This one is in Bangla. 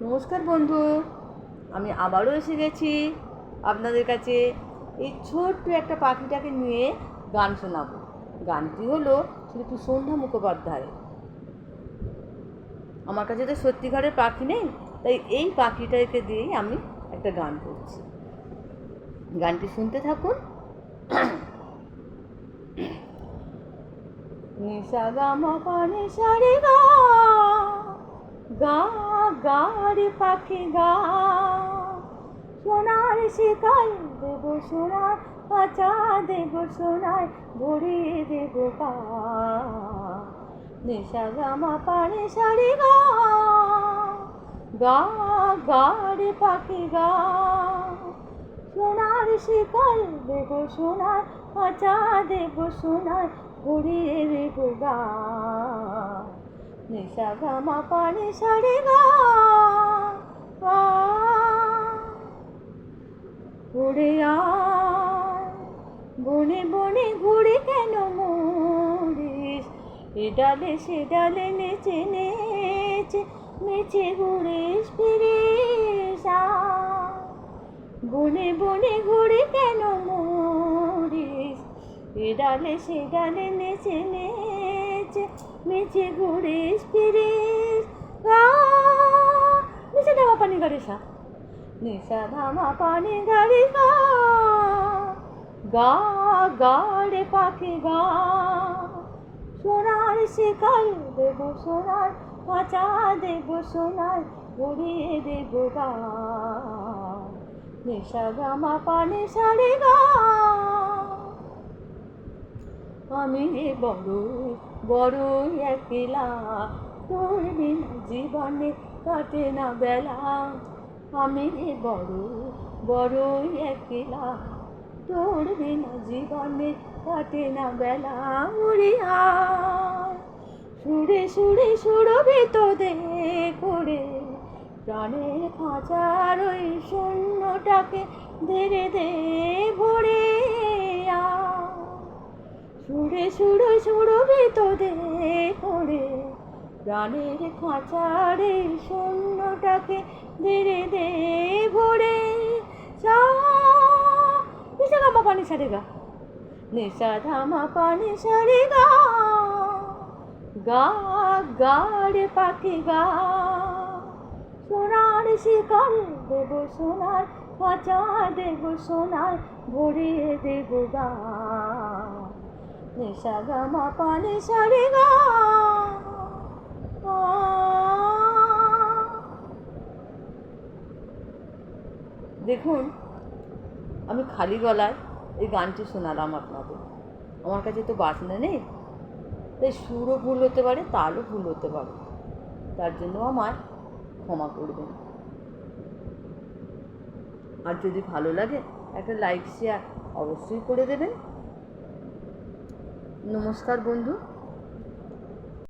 নমস্কার বন্ধু, আমি আবারও এসে গেছি আপনাদের কাছে এই ছোট্ট একটা পাখিটাকে নিয়ে গান শোনাবো। গানটি হলো শিল্পী সন্ধ্যা মুখোপাধ্যায়। আমার কাছে তো সত্যিকারের পাখি নেই, তাই এই পাখিটাকে দিয়েই আমি একটা গান করছি। গানটি শুনতে থাকুন। নিশা গা মা পা নিশা রে গা, গা গা রে পাখি গা, সোনার শিকার দেব সোনার পাচা দেব সোনায় ভরিয়ে দেব গা। নিশা গা মা পা নিশা রে গা, গা গা রে পাখি গা, সোনার শিকার দেব সোনার পাচা দেব সোনায় ভরিয়ে দেব গা। নিশা গা মা পা নিশা রে গা, উড়ে আয় বনে বনে ঘুরে কেন মরিস, এ ডালে সে ডালে নেচে নেচে নেচে ঘুরিস ফিরিস। বনে বনে ঘুরে কেন মরিস, এ ডালে সে ডালে নেচে নেচে নেচে ঘুরিস ফিরিস। নিচে দেওয়া পানি গাড়ি সা, নিশা ধামা পানি গাড়ি গা, গা গা রে পাখি গা, সোনার শিকার দেব সোনার পাচা দেব সোনার ভরিয়ে দেব গা। নিশা গামা পানি সারে গা, আমি বড়ই বড়ই একলা, তোর বিনা জীবনে কাটে না বেলা। আমি বড়ই একলা, তোর বিনা জীবনে কাটে না বেলা। উড়ে আয় সুরে সুরে সুরবি তোদের করে, প্রাণের খাঁচার ওই শূন্যটাকে ধীরে দে ভরে আয়। সুরে সুরে সুরবি তোদের করে, প্রাণের খাঁচার এই শূন্যটাকে ধীরে দে ভরে। নিশা ধামা পানি সারে গা, নিশা ধামা পানি সারে গা, গা গা রে পাখি গা, সোনার শিকার দেব সোনার পাচা দেব সোনার ভরিয়ে দেব গা। নিশা গামা পানি সারে গা। দেখুন, আমি খালি গলায় এই গানটি শোনালাম আপনাদের। আমার কাছে তো বাজনা নেই, তাই সুরও ভুল হতে পারে, তালও ভুল হতে পারে, তার জন্য আমায় ক্ষমা করবেন। আর যদি ভালো লাগে একটা লাইক শেয়ার অবশ্যই করে দেবেন। নমস্কার বন্ধু।